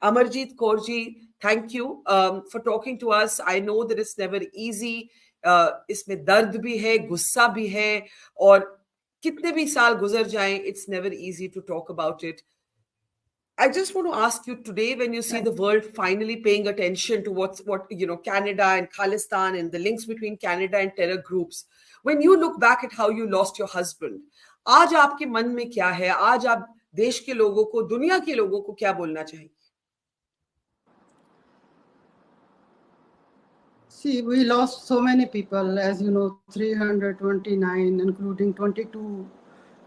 Amarjeet Kaurji, thank you for talking to us. I know that it's never easy. इसमें दर्द भी है, गुस्सा भी है, और कितने भी साल गुजर जाएं, it's never easy to talk about it. I just want to ask you today, when you see the world finally paying attention to what Canada and Khalistan and the links between Canada and terror groups, when you look back at how you lost your husband, आज आपके मन में क्या है? आज आप देश के लोगों को, दुनिया के लोगों को क्या बोलना चाहेंगे? See, we lost so many people, as you know, 329, including 22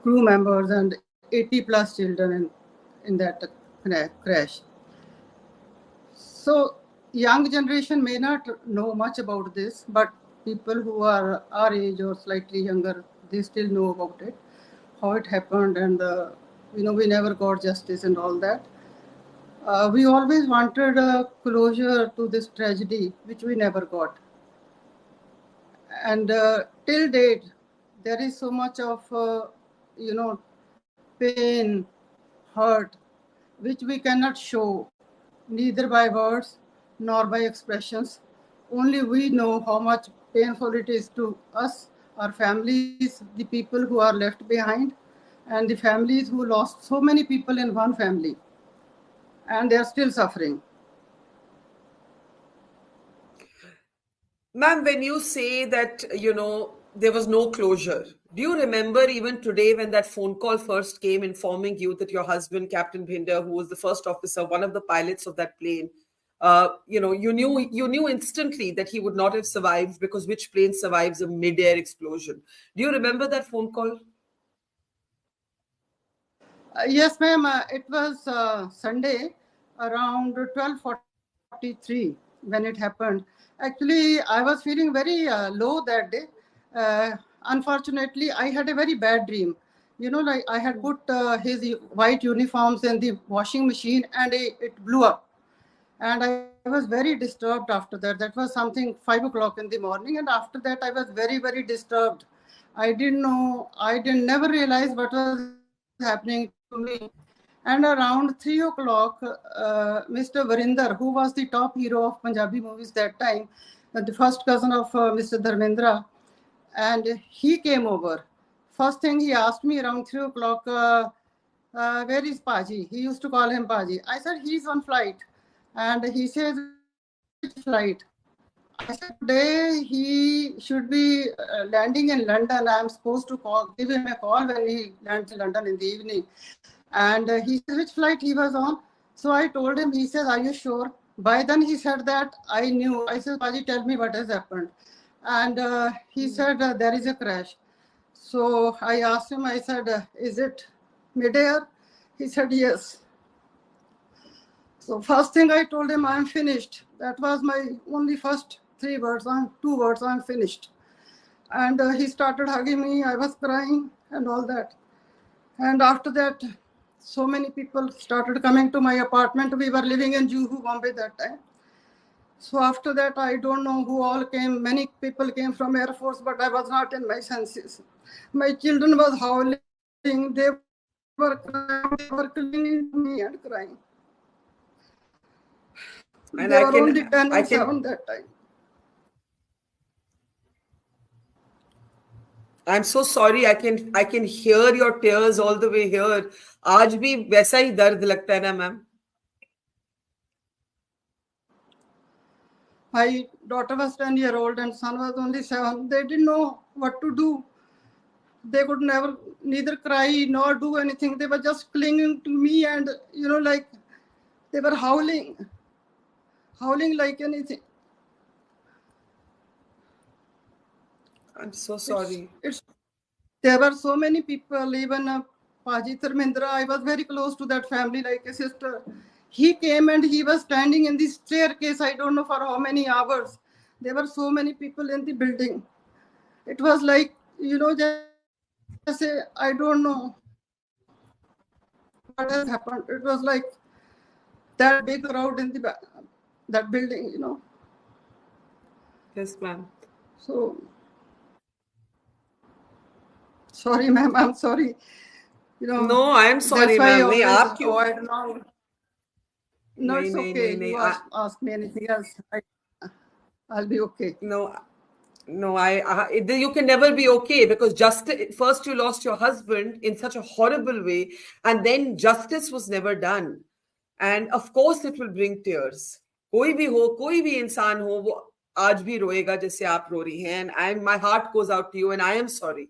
crew members and 80 plus children in that crash. So, young generation may not know much about this, but people who are our age or slightly younger, they still know about it, how it happened, and we never got justice and all that. We always wanted a closure to this tragedy, which we never got. And till date, there is so much of, pain, hurt, which we cannot show, neither by words nor by expressions. Only we know how much painful it is to us, our families, the people who are left behind, and the families who lost so many people in one family. And they are still suffering. Ma'am, when you say that, there was no closure, do you remember even today when that phone call first came informing you that your husband, Captain Bhinder, who was the first officer, one of the pilots of that plane, you knew instantly that he would not have survived, because which plane survives a mid-air explosion? Do you remember that phone call? Yes, ma'am. It was Sunday around 12:43 when it happened. Actually, I was feeling very low that day. Unfortunately, I had a very bad dream. Like I had put his white uniforms in the washing machine and it blew up. And I was very disturbed after that. That was something 5 o'clock in the morning. And after that, I was very, very disturbed. I didn't know, never realize what was happening to me. And around 3 o'clock, Mr. Varinder, who was the top hero of Punjabi movies that time, the first cousin of Mr. Dharmendra, and he came over. First thing he asked me around 3 o'clock, where is Paji? He used to call him Paji. I said, he's on flight. And he says, which flight? I said, today he should be landing in London. I'm supposed to give him a call when he lands in London in the evening. And he said, which flight he was on? So I told him, he says, are you sure? By then he said that I knew. I said, Paji, tell me what has happened. And he said, there is a crash. So I asked him, I said, is it mid-air? He said, yes. So first thing I told him, I'm finished. That was my only first 2 words, I'm finished. And he started hugging me. I was crying and all that. And after that, so many people started coming to my apartment. We were living in Juhu, Bombay that time. So after that, I don't know who all came. Many people came from Air Force, but I was not in my senses. My children was howling. They were crying. They were clinging to me and crying. And they were only 10 and 7 that time. I'm so sorry. I can hear your tears all the way here. आज भी वैसा ही दर्द लगता है ना, ma'am? My daughter was 10-year-old and son was only 7. They didn't know what to do. They could neither cry nor do anything. They were just clinging to me and, like they were howling like anything. I'm so sorry. There were so many people, even Paji Dharmendra. I was very close to that family, like a sister. He came and he was standing in the staircase, I don't know for how many hours. There were so many people in the building. It was like, just say, I don't know what has happened. It was like that big crowd in that building, Yes, ma'am. So, sorry, ma'am, I'm sorry. No, I'm sorry, ma'am. That's why I always avoid now. No, नहीं it's नहीं okay. नहीं नहीं You ask me anything else. I'll be okay. no no you can never be okay because justice first you lost your husband in such a horrible way and then justice was never done and of course it will bring tears कोई भी हो कोई भी इंसान हो वो आज भी रोएगा जैसे आप रो रही हैं and I my heart goes out to you and I am sorry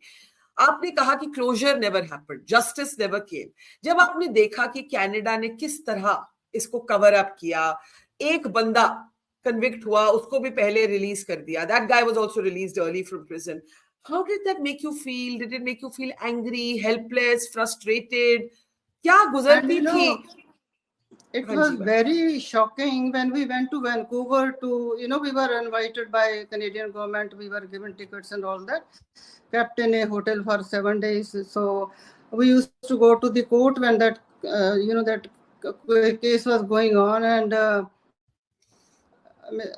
आपने कहा कि closure never happened justice never came जब आपने देखा कि कनाडा ने किस तरह इसको कवर अप किया एक बंदा कन्विक्ट हुआ उसको भी पहले रिलीज कर दिया that guy was also released early from prison how did that make you feel did it make you feel angry helpless frustrated क्या And गुजरती थी it हाँ was जी बात very shocking when we went to Vancouver to, we were invited by Canadian government. We were given tickets and all that, kept in a hotel for 7 days. So we used to go to the court when that, that case was going on. And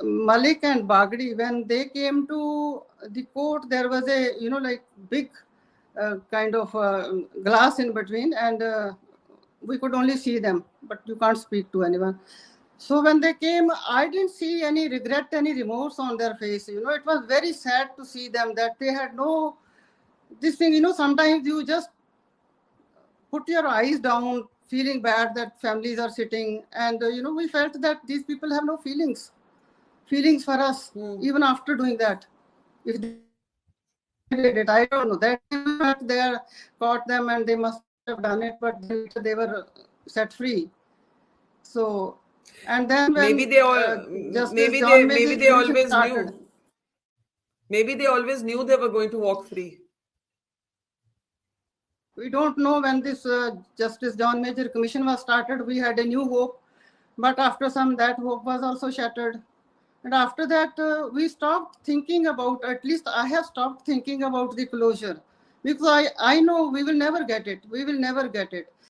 Malik and Bagdi, when they came to the court, there was a, like big kind of glass in between, and we could only see them, but you can't speak to anyone. So when they came, I didn't see any regret, any remorse on their face. It was very sad to see them that they had no, this thing, sometimes you just put your eyes down, feeling bad that families are sitting. And, we felt that these people have no feelings for us, even after doing that. If they did it, I don't know. That time we felt they are caught them and they must have done it, but then later they were set free. So, and then when maybe they all Justice John Major's maybe they commission always started, knew maybe they always knew they were going to walk free we don't know when this Justice John Major commission was started. We had a new hope, but after some, that hope was also shattered. And after that, we stopped thinking about, at least I have stopped thinking about the closure, because I know we will never get it. We will never get it.